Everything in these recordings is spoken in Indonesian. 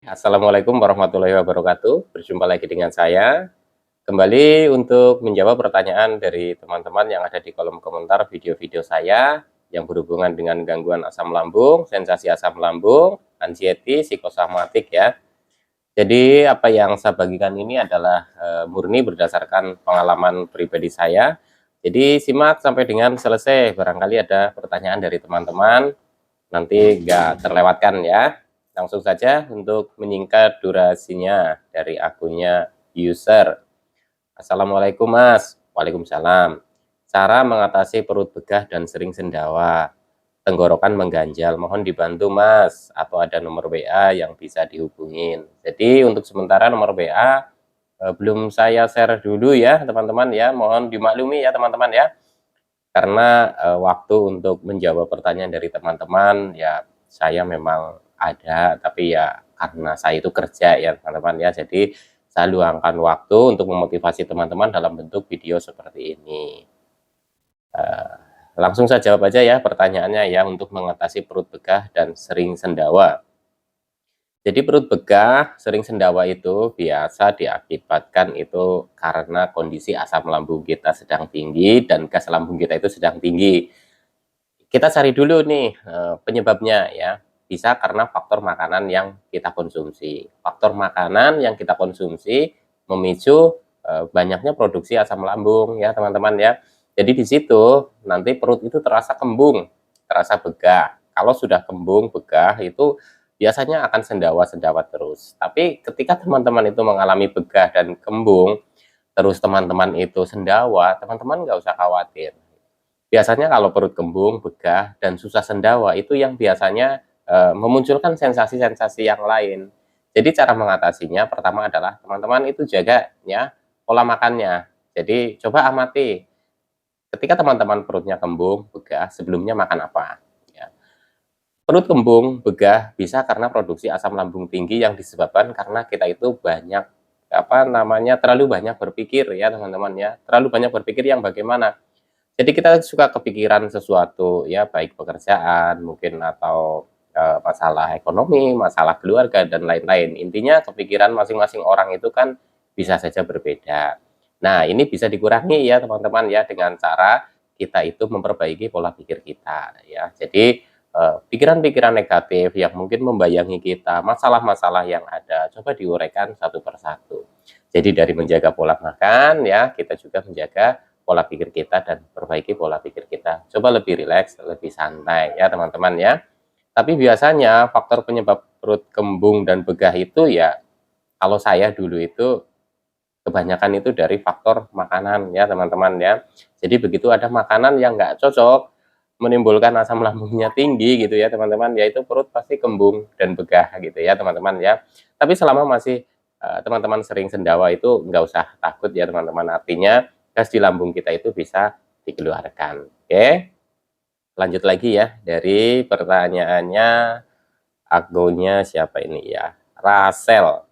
Assalamualaikum warahmatullahi wabarakatuh. Berjumpa lagi dengan saya. Kembali untuk menjawab pertanyaan dari teman-teman yang ada di kolom komentar video-video saya yang berhubungan dengan gangguan asam lambung, sensasi asam lambung, anxiety, psikosomatik ya. Jadi apa yang saya bagikan ini adalah murni berdasarkan pengalaman pribadi saya. Jadi simak sampai dengan selesai. Barangkali ada pertanyaan dari teman-teman, nanti nggak terlewatkan ya. Langsung saja untuk menyingkat durasinya dari akunnya user. Assalamualaikum Mas. Waalaikumsalam. Cara mengatasi perut begah dan sering sendawa. Tenggorokan mengganjal, mohon dibantu Mas. Atau ada nomor WA yang bisa dihubungin. Jadi untuk sementara nomor WA belum saya share dulu ya teman-teman ya. Mohon dimaklumi ya teman-teman ya. Karena waktu untuk menjawab pertanyaan dari teman-teman ya saya memang ada, tapi ya karena saya itu kerja ya teman-teman ya, jadi saya luangkan waktu untuk memotivasi teman-teman dalam bentuk video seperti ini. Langsung saya jawab aja ya pertanyaannya ya, untuk mengatasi perut begah dan sering sendawa. Jadi perut begah, sering sendawa itu biasa diakibatkan itu karena kondisi asam lambung kita sedang tinggi dan gas lambung kita itu sedang tinggi. Kita cari dulu nih penyebabnya ya. Bisa karena faktor makanan yang kita konsumsi. Faktor makanan yang kita konsumsi memicu banyaknya produksi asam lambung ya teman-teman ya. Jadi di situ nanti perut itu terasa kembung, terasa begah. Kalau sudah kembung, begah itu biasanya akan sendawa-sendawa terus. Tapi ketika teman-teman itu mengalami begah dan kembung, terus teman-teman itu sendawa, teman-teman nggak usah khawatir. Biasanya kalau perut kembung, begah, dan susah sendawa itu yang biasanya memunculkan sensasi-sensasi yang lain. Jadi cara mengatasinya pertama adalah teman-teman itu jaga ya pola makannya. Jadi coba amati ketika teman-teman perutnya kembung, begah, sebelumnya makan apa? Ya. Perut kembung, begah bisa karena produksi asam lambung tinggi yang disebabkan karena kita itu banyak terlalu banyak berpikir ya teman-teman ya. Terlalu banyak berpikir yang bagaimana? Jadi kita suka kepikiran sesuatu ya, baik pekerjaan mungkin atau masalah ekonomi, masalah keluarga dan lain-lain. Intinya kepikiran masing-masing orang itu kan bisa saja berbeda. Nah, ini bisa dikurangi ya teman-teman ya dengan cara kita itu memperbaiki pola pikir kita ya. Jadi pikiran-pikiran negatif yang mungkin membayangi kita, masalah-masalah yang ada, coba diuraikan satu persatu. Jadi dari menjaga pola makan ya, kita juga menjaga pola pikir kita dan perbaiki pola pikir kita. Coba lebih rileks, lebih santai ya teman-teman ya. Tapi biasanya faktor penyebab perut kembung dan begah itu ya, kalau saya dulu itu kebanyakan itu dari faktor makanan ya teman-teman ya. Jadi begitu ada makanan yang nggak cocok, menimbulkan asam lambungnya tinggi gitu ya teman-teman, yaitu perut pasti kembung dan begah gitu ya teman-teman ya. Tapi selama masih teman-teman sering sendawa itu nggak usah takut ya teman-teman, artinya gas di lambung kita itu bisa dikeluarkan. Oke, lanjut lagi ya dari pertanyaannya, akunnya siapa ini ya, Rasel.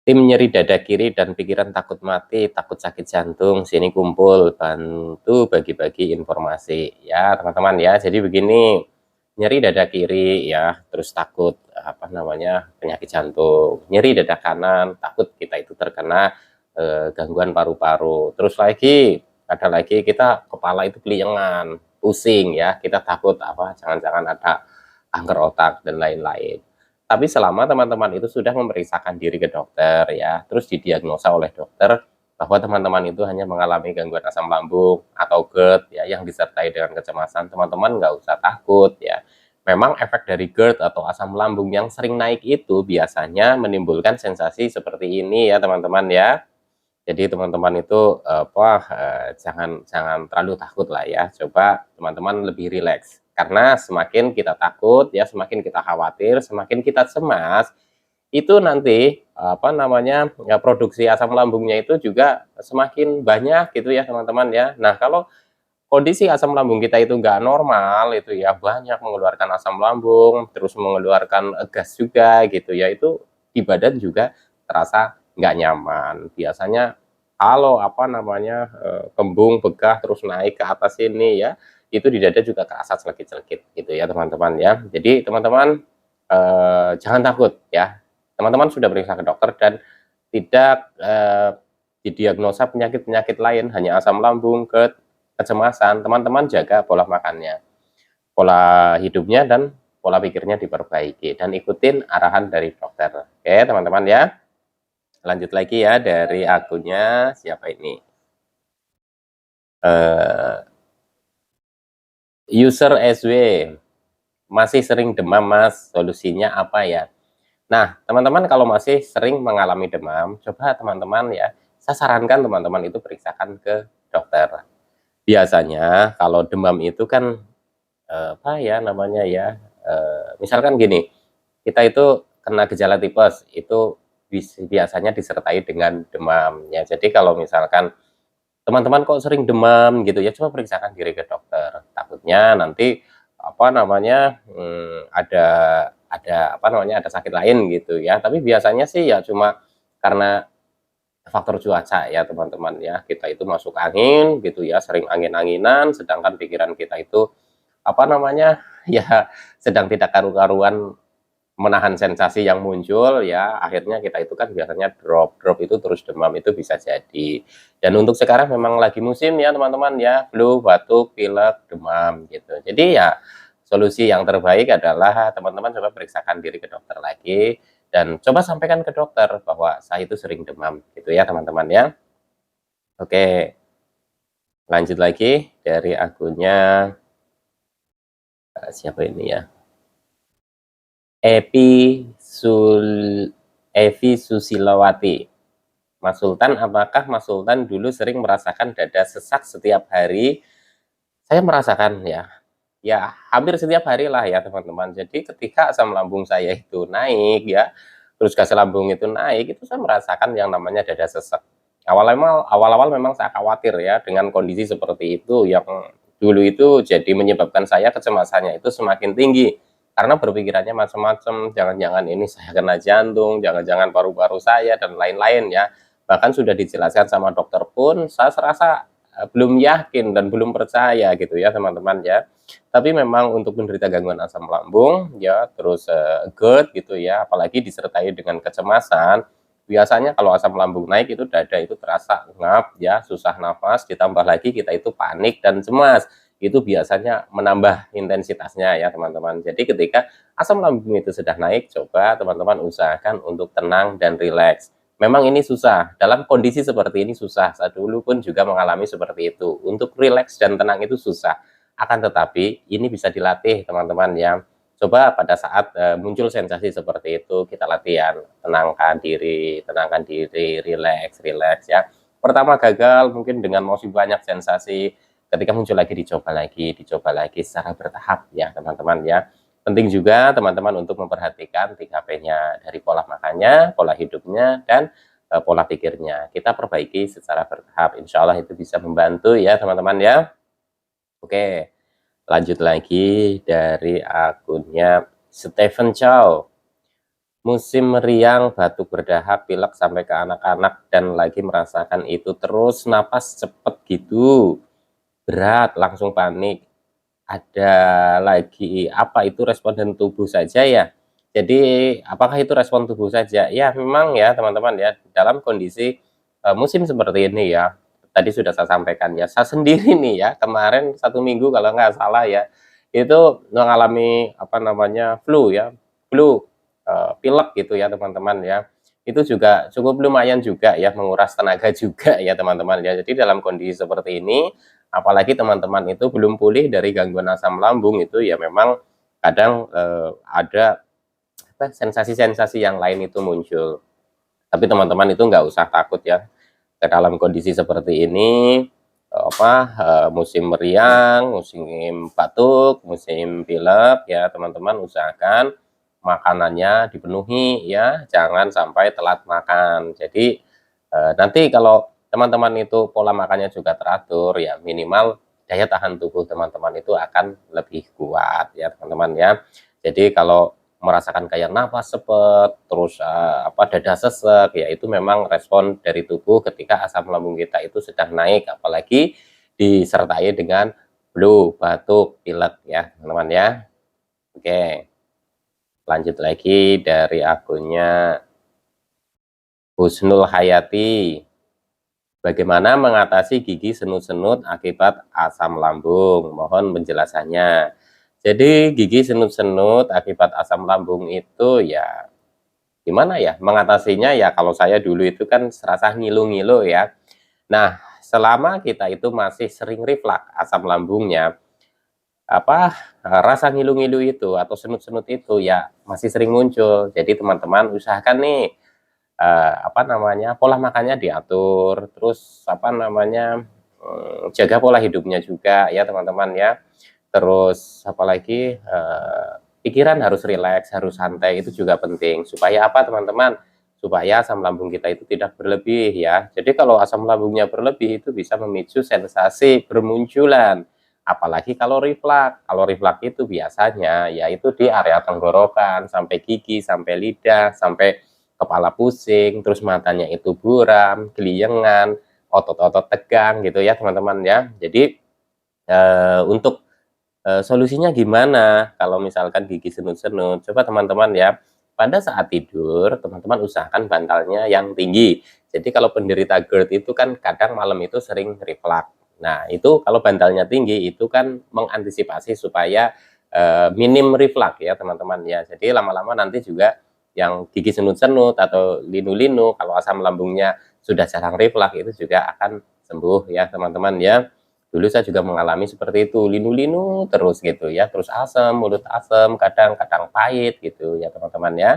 Tim nyeri dada kiri dan pikiran takut mati, takut sakit jantung, sini kumpul, bantu bagi-bagi informasi. Ya, teman-teman ya. Jadi begini, nyeri dada kiri ya, terus takut penyakit jantung, nyeri dada kanan, takut kita itu terkena gangguan paru-paru. Terus lagi ada lagi kita kepala itu keliengan, pusing ya, kita takut jangan-jangan ada kanker otak dan lain-lain. Tapi selama teman-teman itu sudah memeriksakan diri ke dokter ya, terus didiagnosa oleh dokter bahwa teman-teman itu hanya mengalami gangguan asam lambung atau GERD ya yang disertai dengan kecemasan, teman-teman nggak usah takut ya. Memang efek dari GERD atau asam lambung yang sering naik itu biasanya menimbulkan sensasi seperti ini ya teman-teman ya. Jadi teman-teman itu jangan jangan terlalu takut lah ya. Coba teman-teman lebih rileks. Karena semakin kita takut ya, semakin kita khawatir, semakin kita cemas, itu nanti ya produksi asam lambungnya itu juga semakin banyak gitu ya teman-teman ya. Nah, kalau kondisi asam lambung kita itu nggak normal itu ya, banyak mengeluarkan asam lambung, terus mengeluarkan gas juga gitu ya, itu di badan juga terasa nggak nyaman. Biasanya kalau kembung, begah, terus naik ke atas ini ya, itu di dada juga kerasa celekit-celekit gitu ya teman-teman ya. Jadi teman-teman jangan takut ya. Teman-teman sudah periksa ke dokter dan tidak, didiagnosa penyakit-penyakit lain, hanya asam lambung, kecemasan, teman-teman jaga pola makannya, pola hidupnya, dan pola pikirnya diperbaiki, dan ikutin arahan dari dokter. Oke, teman-teman ya. Lanjut lagi ya dari akunnya siapa ini? User SW, masih sering demam Mas, solusinya apa ya? Nah, teman-teman kalau masih sering mengalami demam, coba teman-teman ya, saya sarankan teman-teman itu periksakan ke dokter. Biasanya kalau demam itu kan, apa ya namanya ya, misalkan gini, kita itu kena gejala tipes, itu biasanya disertai dengan demam ya. Jadi kalau misalkan teman-teman kok sering demam gitu ya, coba periksakan diri ke dokter. Takutnya nanti, apa namanya, ada apa namanya, ada sakit lain gitu ya. Tapi biasanya sih ya cuma karena faktor cuaca ya teman-teman ya. Kita itu masuk angin gitu ya, sering angin-anginan, sedangkan pikiran kita itu, apa namanya, ya sedang tidak karu-karuan menahan sensasi yang muncul ya, akhirnya kita itu kan biasanya drop itu terus demam, itu bisa jadi. Dan untuk sekarang memang lagi musim ya teman-teman ya, flu, batuk, pilek, demam gitu. Jadi ya solusi yang terbaik adalah teman-teman coba periksakan diri ke dokter lagi dan coba sampaikan ke dokter bahwa saya itu sering demam gitu ya teman-teman ya. Oke, lanjut lagi dari akunnya, siapa ini ya? Epi Sul Evi Susilawati. Mas Sultan, apakah Mas Sultan dulu sering merasakan dada sesak setiap hari? Saya merasakan ya, ya hampir setiap hari lah ya teman-teman. Jadi ketika asam lambung saya itu naik ya, terus gas lambung itu naik, itu saya merasakan yang namanya dada sesak. Awal-awal memang saya khawatir ya dengan kondisi seperti itu yang dulu itu jadi menyebabkan saya kecemasannya itu semakin tinggi. Karena berpikirannya macam-macam, jangan-jangan ini saya kena jantung, jangan-jangan paru-paru saya, dan lain-lain ya. Bahkan sudah dijelaskan sama dokter pun, saya serasa belum yakin dan belum percaya gitu ya teman-teman ya. Tapi memang untuk penderita gangguan asam lambung ya, terus GERD gitu ya, apalagi disertai dengan kecemasan, biasanya kalau asam lambung naik itu dada itu terasa ngap ya, susah nafas, ditambah lagi kita itu panik dan cemas. Itu biasanya menambah intensitasnya ya teman-teman. Jadi ketika asam lambung itu sudah naik, coba teman-teman usahakan untuk tenang dan rileks. Memang ini susah, dalam kondisi seperti ini susah, saya dulu pun juga mengalami seperti itu. Untuk rileks dan tenang itu susah, akan tetapi ini bisa dilatih teman-teman ya. Coba pada saat muncul sensasi seperti itu, kita latihan, tenangkan diri, rileks, rileks ya. Pertama gagal mungkin dengan masih banyak sensasi, ketika muncul lagi dicoba lagi secara bertahap ya teman-teman ya. Penting juga teman-teman untuk memperhatikan 3P-nya, dari pola makannya, pola hidupnya, dan pola pikirnya. Kita perbaiki secara bertahap, insya Allah itu bisa membantu ya teman-teman ya. Oke, lanjut lagi dari akunnya Stephen Chow. Musim meriang, batuk berdahak, pilek sampai ke anak-anak, dan lagi merasakan itu terus, napas cepet gitu, berat, langsung panik. Ada lagi, apa itu respon dan tubuh saja ya? Jadi apakah itu respon tubuh saja? Ya memang ya teman-teman ya, dalam kondisi musim seperti ini ya, tadi sudah saya sampaikan ya, saya sendiri nih ya, kemarin 1 minggu kalau nggak salah ya, itu mengalami apa namanya, flu ya, flu, pilek gitu ya teman-teman ya. Itu juga cukup lumayan juga ya, menguras tenaga juga ya teman-teman ya. Jadi dalam kondisi seperti ini, apalagi teman-teman itu belum pulih dari gangguan asam lambung, itu ya memang kadang ada sensasi-sensasi yang lain itu muncul. Tapi teman-teman itu nggak usah takut ya, ke dalam kondisi seperti ini, musim meriang, musim batuk, musim pilek ya teman-teman usahakan makanannya dipenuhi ya, jangan sampai telat makan. Jadi nanti kalau teman-teman itu pola makannya juga teratur ya, minimal daya tahan tubuh teman-teman itu akan lebih kuat ya teman-teman ya. Jadi kalau merasakan kayak nafas cepet, terus dada sesek, ya itu memang respon dari tubuh ketika asam lambung kita itu sedang naik, apalagi disertai dengan flu, batuk, pilek ya teman-teman ya. Oke. Lanjut lagi dari akunnya Husnul Hayati. Bagaimana mengatasi gigi senut-senut akibat asam lambung? Mohon penjelasannya. Jadi gigi senut-senut akibat asam lambung itu ya gimana ya mengatasinya, ya kalau saya dulu itu kan serasa ngilu-ngilu ya. Nah, selama kita itu masih sering reflux asam lambungnya, apa, rasa ngilu-ngilu itu atau senut-senut itu ya masih sering muncul. Jadi teman-teman usahakan nih, apa namanya, pola makannya diatur, terus apa namanya, jaga pola hidupnya juga ya teman-teman ya. Terus apalagi, pikiran harus rileks, harus santai, itu juga penting. Supaya apa teman-teman? Supaya asam lambung kita itu tidak berlebih ya. Jadi kalau asam lambungnya berlebih itu bisa memicu sensasi bermunculan. Apalagi kalau reflux. Kalau reflux itu biasanya yaitu di area tenggorokan, sampai gigi, sampai lidah, sampai kepala pusing, terus matanya itu buram, geliyengan, otot-otot tegang gitu ya teman-teman ya. Jadi, untuk solusinya gimana kalau misalkan gigi senut-senut? Coba teman-teman ya, pada saat tidur teman-teman usahakan bantalnya yang tinggi. Jadi kalau penderita GERD itu kan kadang malam itu sering reflux. Nah, itu kalau bantalnya tinggi itu kan mengantisipasi supaya, minim reflux ya teman-teman ya. Jadi lama-lama nanti juga yang gigi senut-senut atau linu-linu kalau asam lambungnya sudah jarang reflux itu juga akan sembuh ya teman-teman ya. Dulu saya juga mengalami seperti itu, linu-linu terus gitu ya, terus asam, mulut asam, kadang-kadang pahit gitu ya teman-teman ya.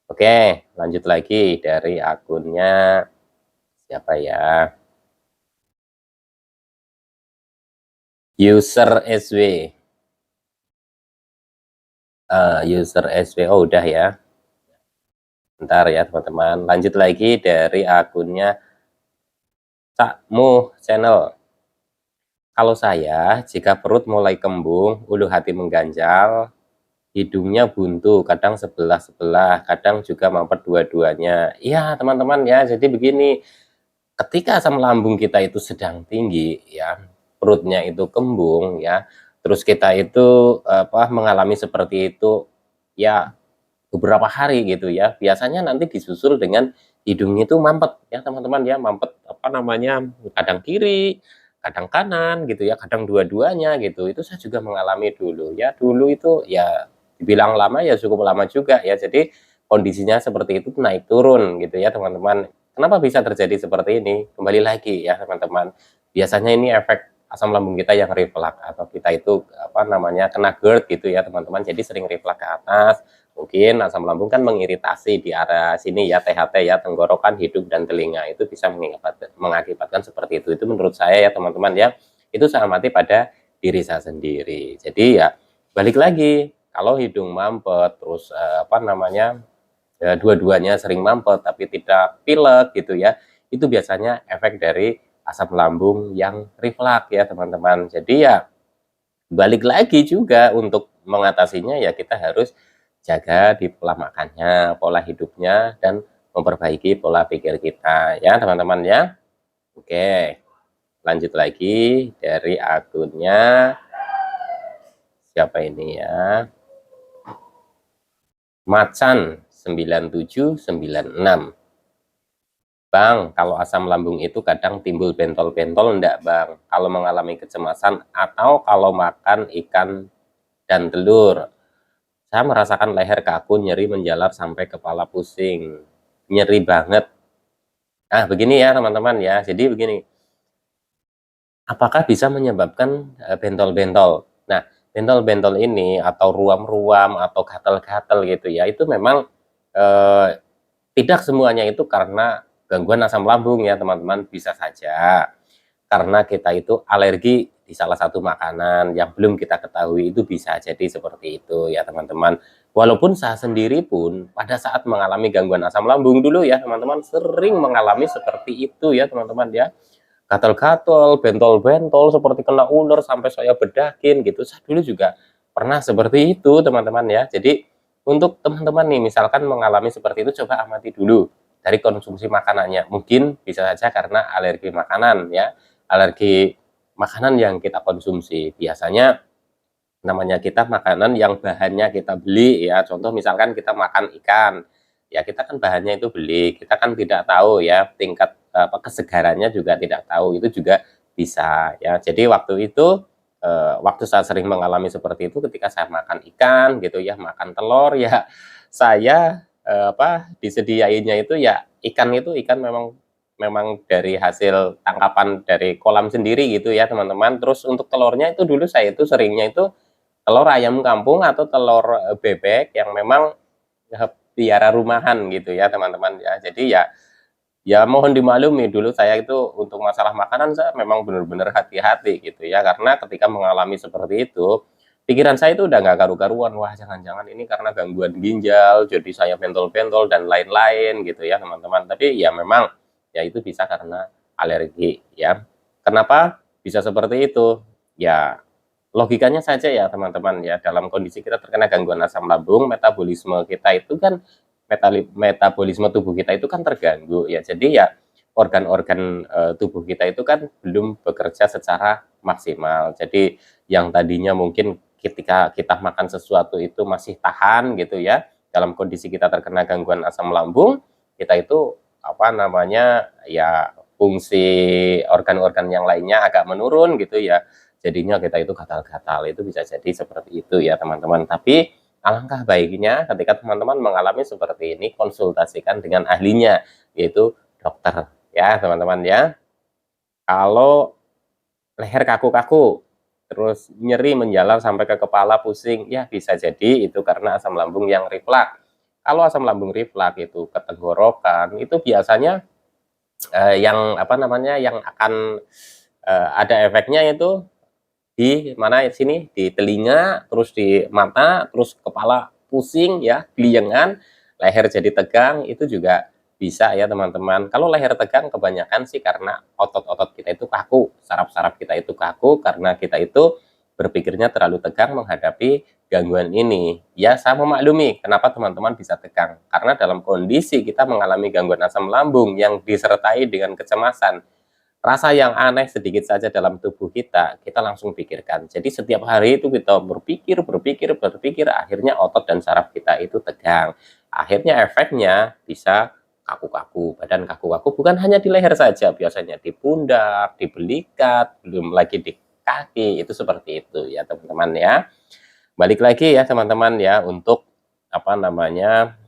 Oke, lanjut lagi dari akunnya siapa ya? User SW. User SW. Oh, udah ya. Bentar ya teman-teman. Lanjut lagi dari akunnya Cakmu Channel. Kalau saya, jika perut mulai kembung, ulu hati mengganjal, hidungnya buntu, kadang sebelah-sebelah, kadang juga mampet dua-duanya. Iya, teman-teman ya, jadi begini, ketika asam lambung kita itu sedang tinggi ya, perutnya itu kembung ya, terus kita itu apa mengalami seperti itu ya beberapa hari gitu ya, biasanya nanti disusul dengan hidungnya itu mampet ya teman-teman ya, mampet apa namanya, kadang kiri, kadang kanan gitu ya, kadang dua-duanya gitu. Itu saya juga mengalami dulu ya, dulu itu ya dibilang lama ya cukup lama juga ya. Jadi kondisinya seperti itu naik turun gitu ya teman-teman. Kenapa bisa terjadi seperti ini? Kembali lagi ya teman-teman, biasanya ini efek asam lambung kita yang reflux atau kita itu apa namanya, kena GERD gitu ya teman-teman, jadi sering reflux ke atas. Mungkin asam lambung kan mengiritasi di area sini ya, THT ya, tenggorokan, hidung, dan telinga. Itu bisa mengakibatkan seperti itu. Itu menurut saya ya teman-teman ya, itu saya amati pada diri saya sendiri. Jadi ya balik lagi, kalau hidung mampet, terus apa namanya, dua-duanya sering mampet tapi tidak pilek gitu ya, itu biasanya efek dari asam lambung yang reflux ya teman-teman. Jadi ya balik lagi juga untuk mengatasinya ya kita harus jaga di pola makannya, pola hidupnya, dan memperbaiki pola pikir kita ya teman-teman ya. Oke, lanjut lagi dari akunnya siapa ini ya? Macan 9796. Bang, kalau asam lambung itu kadang timbul bentol-bentol enggak Bang? Kalau mengalami kecemasan atau kalau makan ikan dan telur. Saya merasakan leher kaku, nyeri menjalar sampai kepala pusing. Nyeri banget. Nah, begini ya teman-teman ya. Jadi begini, apakah bisa menyebabkan bentol-bentol? Nah, bentol-bentol ini atau ruam-ruam atau gatal-gatal gitu ya, itu memang eh, tidak semuanya itu karena gangguan asam lambung ya teman-teman, bisa saja karena kita itu alergi di salah satu makanan yang belum kita ketahui, itu bisa jadi seperti itu ya teman-teman. Walaupun saya sendiri pun pada saat mengalami gangguan asam lambung dulu ya teman-teman, sering mengalami seperti itu ya teman-teman ya. Gatal-gatal, bentol-bentol seperti kena ular sampai saya bedakin gitu. Saya dulu juga pernah seperti itu teman-teman ya. Jadi untuk teman-teman nih misalkan mengalami seperti itu, coba amati dulu dari konsumsi makanannya. Mungkin bisa saja karena alergi makanan ya, alergi makanan yang kita konsumsi. Biasanya namanya kita makanan yang bahannya kita beli ya, contoh misalkan kita makan ikan, ya kita kan bahannya itu beli, kita kan tidak tahu ya tingkat kesegarannya juga tidak tahu, itu juga bisa ya. Jadi waktu itu, waktu saya sering mengalami seperti itu ketika saya makan ikan gitu ya, makan telur ya, saya, disediainnya itu ya ikan memang memang dari hasil tangkapan dari kolam sendiri gitu ya teman-teman. Terus untuk telurnya itu dulu saya itu seringnya itu telur ayam kampung atau telur, bebek yang memang, piara rumahan gitu ya teman-teman ya. Jadi ya mohon dimaklumi dulu saya itu untuk masalah makanan saya memang benar-benar hati-hati gitu ya, karena ketika mengalami seperti itu, pikiran saya itu udah nggak karu-karuan, wah jangan-jangan ini karena gangguan ginjal, jadi saya bentol-bentol dan lain-lain gitu ya teman-teman. Tapi ya memang, ya itu bisa karena alergi ya. Kenapa bisa seperti itu? Ya logikanya saja ya teman-teman ya, dalam kondisi kita terkena gangguan asam lambung, metabolisme kita itu kan metabolisme tubuh kita itu kan terganggu ya. Jadi ya organ-organ, tubuh kita itu kan belum bekerja secara maksimal. Jadi yang tadinya mungkin ketika kita makan sesuatu itu masih tahan gitu ya, dalam kondisi kita terkena gangguan asam lambung, kita itu apa namanya, ya fungsi organ-organ yang lainnya agak menurun gitu ya, jadinya kita itu gatal-gatal, itu bisa jadi seperti itu ya teman-teman. Tapi alangkah baiknya ketika teman-teman mengalami seperti ini, konsultasikan dengan ahlinya, yaitu dokter ya teman-teman ya. Kalau leher kaku-kaku, terus nyeri menjalar sampai ke kepala, pusing, ya bisa jadi itu karena asam lambung yang reflaks. Kalau asam lambung reflaks itu ke tenggorokan, itu biasanya, yang apa namanya, yang akan, ada efeknya itu di mana sini, di telinga, terus di mata, terus kepala pusing ya, keliengan, leher jadi tegang, itu juga bisa ya teman-teman. Kalau leher tegang kebanyakan sih karena otot-otot kita itu kaku, saraf-saraf kita itu kaku karena kita itu berpikirnya terlalu tegang menghadapi gangguan ini. Ya saya memaklumi kenapa teman-teman bisa tegang, karena dalam kondisi kita mengalami gangguan asam lambung yang disertai dengan kecemasan, rasa yang aneh sedikit saja dalam tubuh kita, kita langsung pikirkan. Jadi setiap hari itu kita berpikir, akhirnya otot dan saraf kita itu tegang. Akhirnya efeknya bisa kaku-kaku, badan kaku-kaku bukan hanya di leher saja, biasanya di pundak, di belikat, belum lagi di kaki, itu seperti itu ya teman-teman ya. Balik lagi ya teman-teman ya, untuk apa namanya,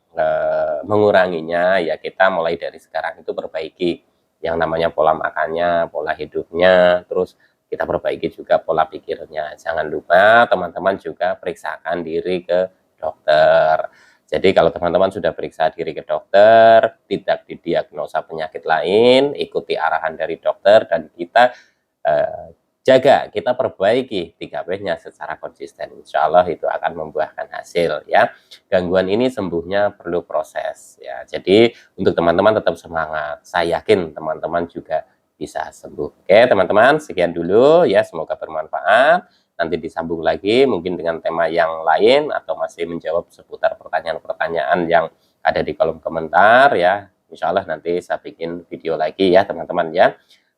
menguranginya ya kita mulai dari sekarang itu perbaiki yang namanya pola makannya, pola hidupnya, terus kita perbaiki juga pola pikirnya. Jangan lupa teman-teman juga periksakan diri ke dokter. Jadi kalau teman-teman sudah periksa diri ke dokter, tidak didiagnosa penyakit lain, ikuti arahan dari dokter dan kita eh, jaga, kita perbaiki 3P-nya secara konsisten. Insya Allah itu akan membuahkan hasil ya. Gangguan ini sembuhnya perlu proses ya. Jadi untuk teman-teman tetap semangat. Saya yakin teman-teman juga bisa sembuh. Oke teman-teman, sekian dulu ya. Semoga bermanfaat. Nanti disambung lagi mungkin dengan tema yang lain atau masih menjawab seputar pertanyaan-pertanyaan yang ada di kolom komentar ya. Insya Allah nanti saya bikin video lagi ya teman-teman ya.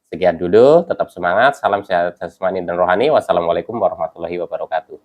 Sekian dulu, tetap semangat, salam sehat jasmani dan rohani. Wassalamualaikum warahmatullahi wabarakatuh.